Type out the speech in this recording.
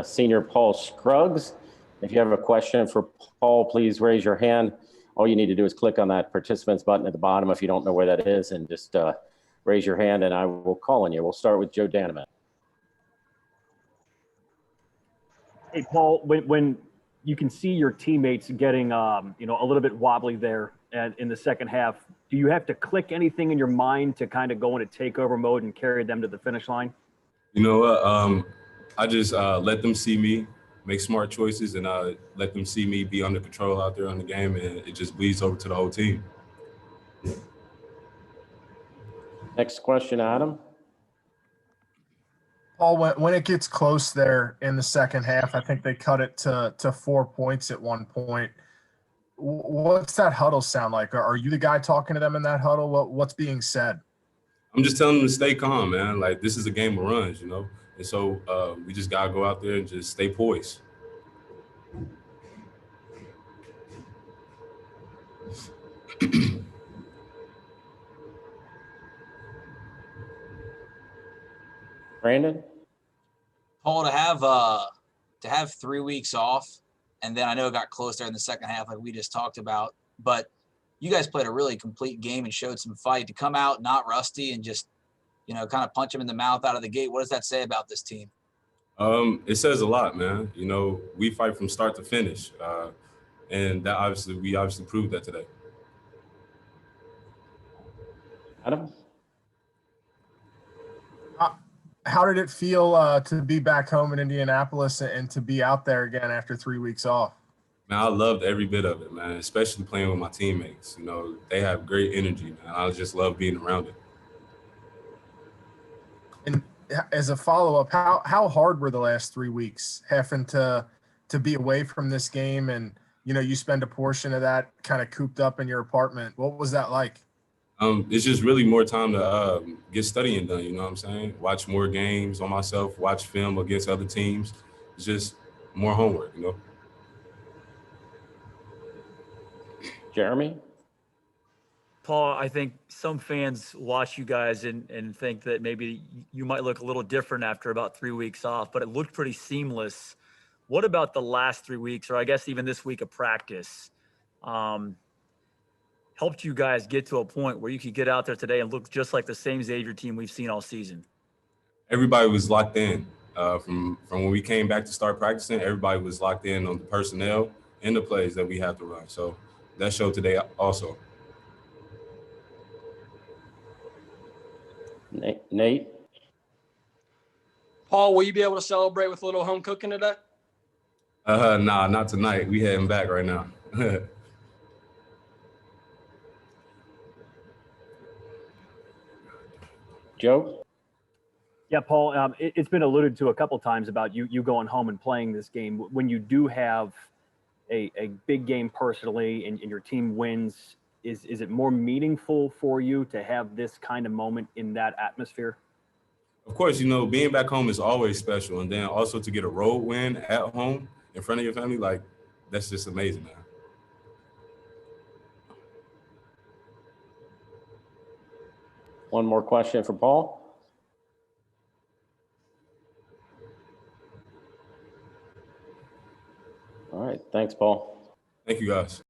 Senior Paul Scruggs. If you have a question for Paul, please raise your hand. All you need to do is click on that participants button at the bottom if you don't know where that is, and just raise your hand and I will call on you. We'll start with Joe Daneman. Hey, Paul, when you can see your teammates getting a little bit wobbly there and in the second half, do you have to click anything in your mind to kind of go into takeover mode and carry them to the finish line? You know what? I just let them see me make smart choices, and let them see me be under control out there on the game, and it just bleeds over to the whole team. Next question, Adam. Paul, when it gets close there in the second half, I think they cut it to 4 points at one point. What's that huddle sound like? Are you the guy talking to them in that huddle? What's being said? I'm just telling them to stay calm, man. Like, this is a game of runs, you know? And so we just got to go out there and just stay poised. Brandon? Paul, to have 3 weeks off, and then I know it got close there in the second half like we just talked about, but you guys played a really complete game and showed some fight. To come out not rusty and just, kind of punch them in the mouth out of the gate, what does that say about this team? It says a lot, man. You know, we fight from start to finish, and we obviously proved that today. Adam? How did it feel to be back home in Indianapolis and to be out there again after 3 weeks off? Man, I loved every bit of it, man, especially playing with my teammates. You know, they have great energy, man. I just love being around it. And as a follow-up, how hard were the last 3 weeks having to be away from this game, and you spend a portion of that kind of cooped up in your apartment? What was that like? It's just really more time to get studying done, you know what I'm saying? Watch more games on myself, watch film against other teams. It's just more homework, you know? Jeremy? Paul, I think some fans watch you guys and think that maybe you might look a little different after about 3 weeks off, but it looked pretty seamless. What about the last 3 weeks, or I guess even this week of practice, helped you guys get to a point where you could get out there today and look just like the same Xavier team we've seen all season? Everybody was locked in. From when we came back to start practicing, everybody was locked in on the personnel and the plays that we have to run. So that showed today also. Nate? Paul, will you be able to celebrate with a little home cooking today? Nah, not tonight. We heading back right now. Joe? Yeah, Paul, it's been alluded to a couple times about you going home and playing this game. When you do have a big game personally and your team wins, is it more meaningful for you to have this kind of moment in that atmosphere? Of course, being back home is always special. And then also to get a road win at home in front of your family, like, that's just amazing, man. One more question for Paul. All right. Thanks, Paul. Thank you, guys.